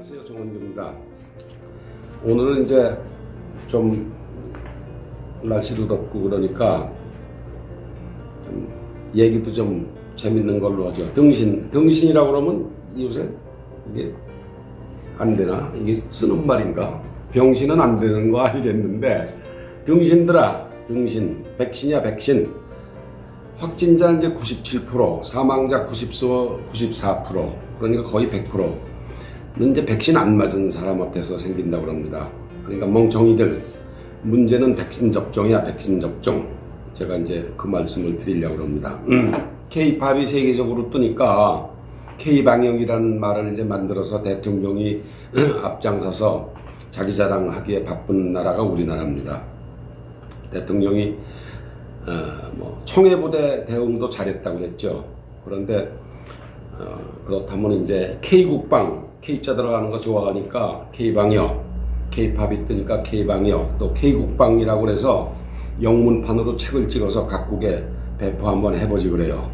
안녕하세요, 정원규입니다. 오늘은 이제 좀 날씨도 덥고 그러니까 좀 얘기도 좀 재밌는 걸로 하죠. 등신이라고 그러면 요새 이게 안 되나? 이게 쓰는 말인가? 병신은 안 되는 거 알겠는데, 등신들아, 등신, 백신이야, 백신. 확진자 이제 97%, 사망자 94%, 그러니까 거의 100%. 이제 백신 안 맞은 사람한테서 생긴다고 합니다. 그러니까 멍청이들, 문제는 백신 접종이야, 백신 접종. 제가 이제 그 말씀을 드리려고 합니다. K-팝이 세계적으로 뜨니까 K-방역이라는 말을 이제 만들어서 대통령이 앞장서서 자기 자랑하기에 바쁜 나라가 우리나라입니다. 대통령이 청해부대 대응도 잘했다고 그랬죠. 그런데 그렇다면 이제 K국방, K자 들어가는 거 좋아하니까 K방역, K-팝이 뜨니까 K방역, 또 K국방이라고 그래서 영문판으로 책을 찍어서 각국에 배포 한번 해보지 그래요.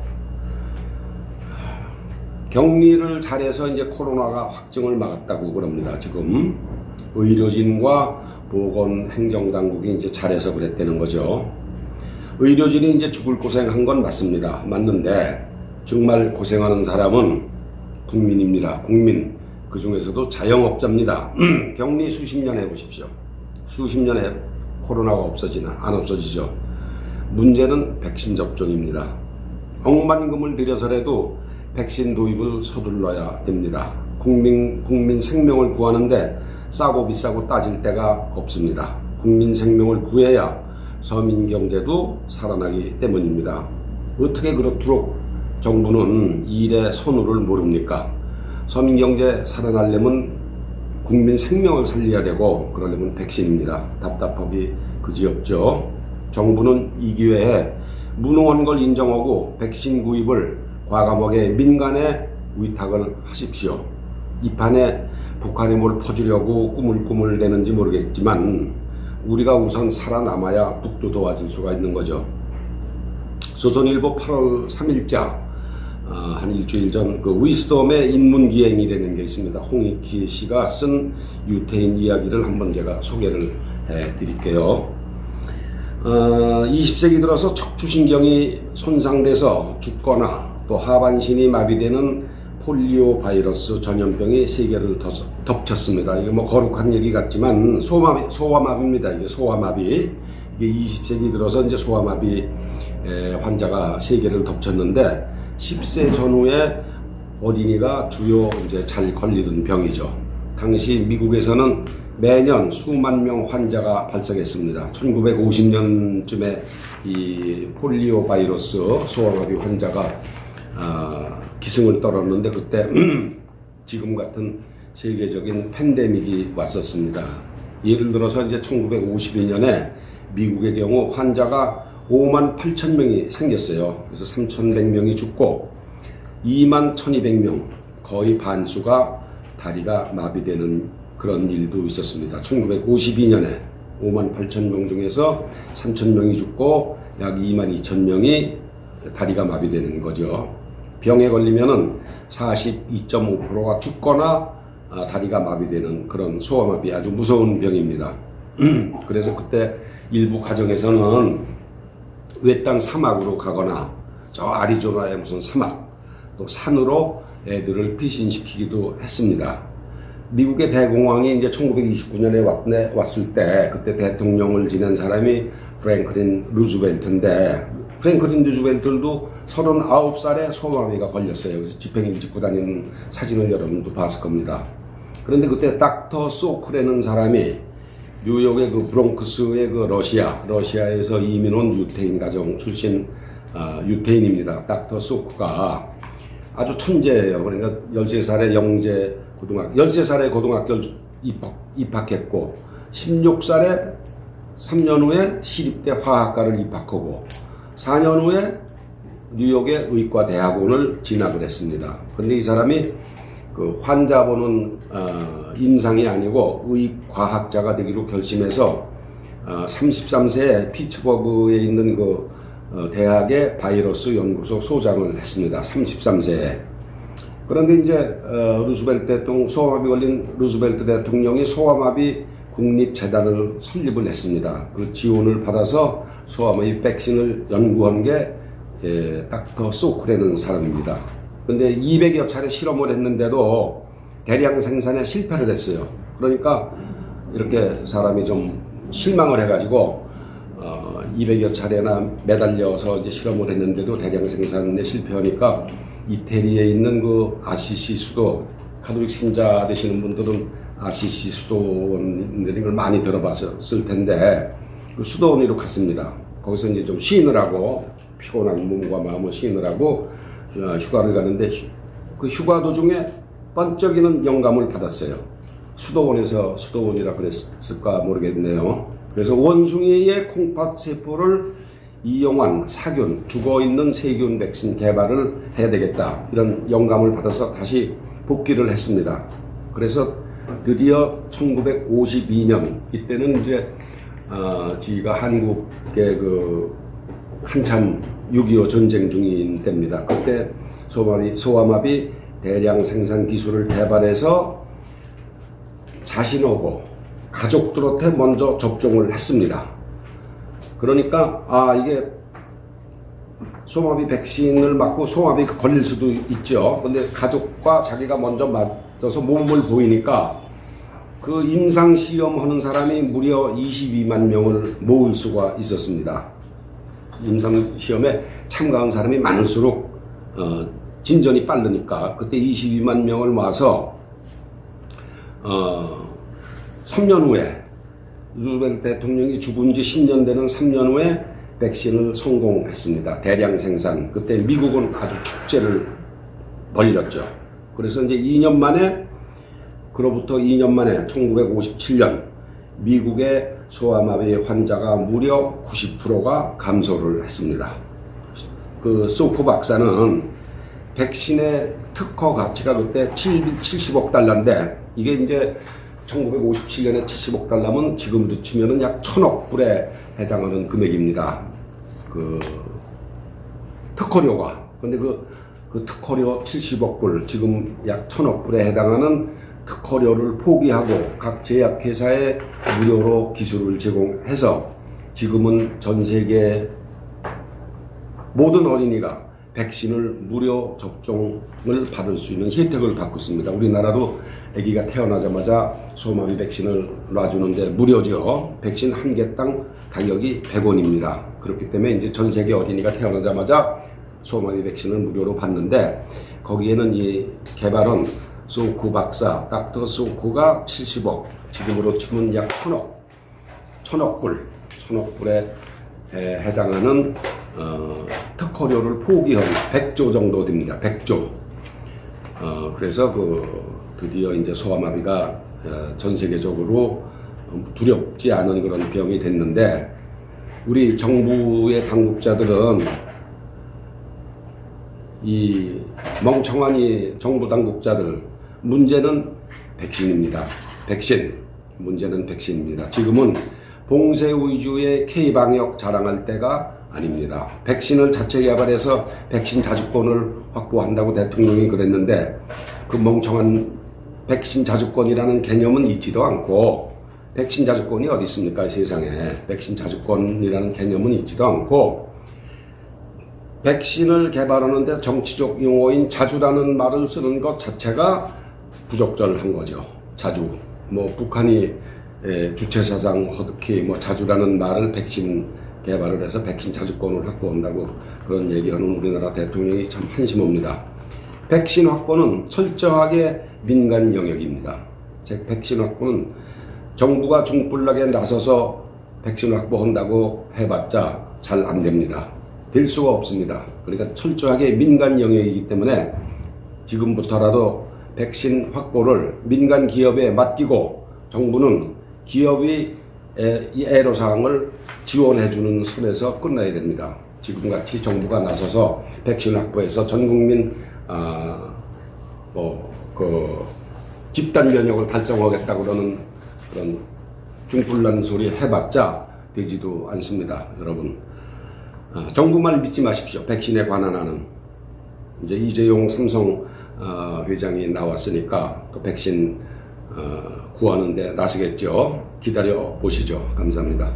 격리를 잘해서 이제 코로나가 확증을 막았다고 그럽니다. 지금 의료진과 보건행정당국이 이제 잘해서 그랬다는 거죠. 의료진이 이제 죽을 고생한 건 맞습니다. 맞는데 정말 고생하는 사람은 국민입니다. 국민. 그 중에서도 자영업자입니다. 격리 수십 년 해보십시오. 수십 년에 코로나가 없어지나? 안 없어지죠. 문제는 백신 접종입니다. 억만금을 들여서라도 백신 도입을 서둘러야 됩니다. 국민 생명을 구하는데 싸고 비싸고 따질 데가 없습니다. 국민 생명을 구해야 서민 경제도 살아나기 때문입니다. 어떻게 그렇도록 정부는 이 일에 선우를 모릅니까? 서민 경제 살아나려면 국민 생명을 살려야 되고 그러려면 백신입니다. 답답하기 그지없죠. 정부는 이 기회에 무능한 걸 인정하고 백신 구입을 과감하게 민간에 위탁을 하십시오. 이 판에 북한이 뭘 퍼주려고 꾸물꾸물대는지 모르겠지만 우리가 우선 살아남아야 북도 도와줄 수가 있는 거죠. 조선일보 8월 3일자 한 일주일 전 그 위스덤의 인문기행이 되는 게 있습니다. 홍익희 씨가 쓴 유태인 이야기를 한번 제가 소개를 해드릴게요. 20세기 들어서 척추신경이 손상돼서 죽거나 또 하반신이 마비되는 폴리오 바이러스 전염병이 세계를 덮쳤습니다. 이게 뭐 거룩한 얘기 같지만 소아마비입니다. 이게 소아마비. 이게 20세기 들어서 이제 소아마비 환자가 세계를 덮쳤는데 10세 전후의 어린이가 주요 이제 잘 걸리던 병이죠. 당시 미국에서는 매년 수만 명 환자가 발생했습니다. 1950년쯤에 이 폴리오 바이러스 소아마비 환자가 기승을 떨었는데 그때 지금 같은 세계적인 팬데믹이 왔었습니다. 예를 들어서 이제 1952년에 미국의 경우 환자가 5만 8천 명이 생겼어요. 그래서 3,100명이 죽고 2만 1,200명, 거의 반수가 다리가 마비되는 그런 일도 있었습니다. 1952년에 5만 8천 명 중에서 3천 명이 죽고 약 2만 2천 명이 다리가 마비되는 거죠. 병에 걸리면은 42.5%가 죽거나 다리가 마비되는 그런 소아마비, 아주 무서운 병입니다. 그래서 그때 일부 가정에서는 외딴 사막으로 가거나 저 아리조나의 무슨 사막 또 산으로 애들을 피신시키기도 했습니다. 미국의 대공황이 이제 1929년에 왔을 때 그때 대통령을 지낸 사람이 프랭클린 루즈벨트인데 프랭클린 루즈벨트도 39살에 소아마비가 걸렸어요. 그래서 집행일 짓고 다니는 사진을 여러분도 봤을 겁니다. 그런데 그때 닥터 소크라는 사람이 뉴욕의 그 브롱크스의 그 러시아에서 이민 온 유태인 가정 출신 유태인입니다. 닥터 소크가 아주 천재예요. 그러니까 13살에 고등학교 입학했고 16살에 3년 후에 시립대 화학과를 입학하고 4년 후에 뉴욕의 의과대학원을 진학을 했습니다. 그런데 이 사람이 그 환자 보는 임상이 아니고 의과학자가 되기로 결심해서 33세에 피츠버그에 있는 그 대학의 바이러스 연구소 소장을 했습니다. 33세에. 그런데 이제 루스벨트 대통령, 소아마비 걸린 루스벨트 대통령이 소아마비 국립재단을 설립을 했습니다. 그 지원을 받아서 소아마비 백신을 연구한 게 닥터 소크라는 사람입니다. 근데 200여 차례 실험을 했는데도 대량 생산에 실패를 했어요. 그러니까 이렇게 사람이 좀 실망을 해가지고 200여 차례나 매달려서 이제 실험을 했는데도 대량 생산에 실패하니까 이태리에 있는 그 아시시 수도, 가톨릭 신자 되시는 분들은 아시시 수도원들이 걸 많이 들어봤을 텐데 그 수도원으로 갔습니다. 거기서 이제 좀 쉬느라고, 피곤한 몸과 마음을 쉬느라고 휴가를 가는데 그 휴가 도중에 번쩍이는 영감을 받았어요. 수도원이라 그랬을까 모르겠네요. 그래서 원숭이의 콩팥세포를 이용한 사균, 죽어있는 세균 백신 개발을 해야 되겠다, 이런 영감을 받아서 다시 복귀를 했습니다. 그래서 드디어 1952년, 이때는 이제 지가 한국의 그 한참 6.25 전쟁 중인 때입니다. 그때 소아마비 대량 생산 기술을 개발해서 자신하고 가족들한테 먼저 접종을 했습니다. 그러니까 이게 소아마비 백신을 맞고 소아마비 걸릴 수도 있죠. 근데 가족과 자기가 먼저 맞아서 몸을 보이니까 그 임상 시험하는 사람이 무려 22만 명을 모을 수가 있었습니다. 임상 시험에 참가한 사람이 많을수록 진전이 빠르니까 그때 22만 명을 모아서 3년 후에 루스벨트 대통령이 죽은 지 10년 되는 3년 후에 백신을 성공했습니다. 대량 생산. 그때 미국은 아주 축제를 벌였죠. 그래서 이제 2년 만에, 그로부터 2년 만에 1957년 미국의 소아마비 환자가 무려 90%가 감소를 했습니다. 그 소프 박사는 백신의 특허 가치가 그때 70억 달러인데 이게 이제 1957년에 70억 달러면 지금으로 치면은 약 1000억 불에 해당하는 금액입니다. 그 특허료가. 근데 그 특허료 70억 불, 지금 약 1000억 불에 해당하는 특허료를 포기하고 각 제약회사에 무료로 기술을 제공해서 지금은 전 세계 모든 어린이가 백신을 무료 접종을 받을 수 있는 혜택을 받고 있습니다. 우리나라도 아기가 태어나자마자 소아마비 백신을 놔주는데 무료죠. 백신 한 개당 가격이 100원입니다. 그렇기 때문에 이제 전 세계 어린이가 태어나자마자 소아마비 백신을 무료로 받는데 거기에는 이 개발은 소쿠 박사, 닥터 소쿠가 70억, 지금으로 치면 약 1000억 불에 해당하는 특허료를 포기한 100조 정도 됩니다. 100조. 그래서 드디어 이제 소아마비가 전 세계적으로 두렵지 않은 그런 병이 됐는데 우리 정부의 당국자들은 이 멍청한 이 정부 당국자들, 문제는 백신입니다. 문제는 백신입니다. 지금은 봉쇄 위주의 K방역 자랑할 때가 아닙니다. 백신을 자체 개발해서 백신 자주권을 확보한다고 대통령이 그랬는데 그 멍청한 백신 자주권이라는 개념은 있지도 않고, 백신 자주권이 어디 있습니까? 세상에. 백신 자주권이라는 개념은 있지도 않고, 백신을 개발하는데 정치적 용어인 자주라는 말을 쓰는 것 자체가 부적절한 거죠. 자주. 북한이 주체사상 허드키 자주라는 말을 백신 개발을 해서 백신 자주권을 확보한다고 그런 얘기하는 우리나라 대통령이 참 한심합니다. 백신 확보는 철저하게 민간 영역입니다. 백신 확보는 정부가 중불나게 나서서 백신 확보한다고 해봤자 잘 안 됩니다. 될 수가 없습니다. 그러니까 철저하게 민간 영역이기 때문에 지금부터라도 백신 확보를 민간 기업에 맡기고 정부는 기업이 이 애로사항을 지원해주는 선에서 끝나야 됩니다. 지금같이 정부가 나서서 백신 확보해서 전 국민 집단 면역을 달성하겠다고 그러는 그런 중불난 소리 해봤자 되지도 않습니다. 여러분, 정부 말 믿지 마십시오. 백신에 관한 하는 이제 이재용 삼성 회장이 나왔으니까 또 백신 구하는데 나서겠죠. 기다려 보시죠. 감사합니다.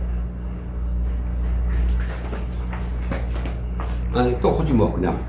아니 또 하지 뭐 그냥.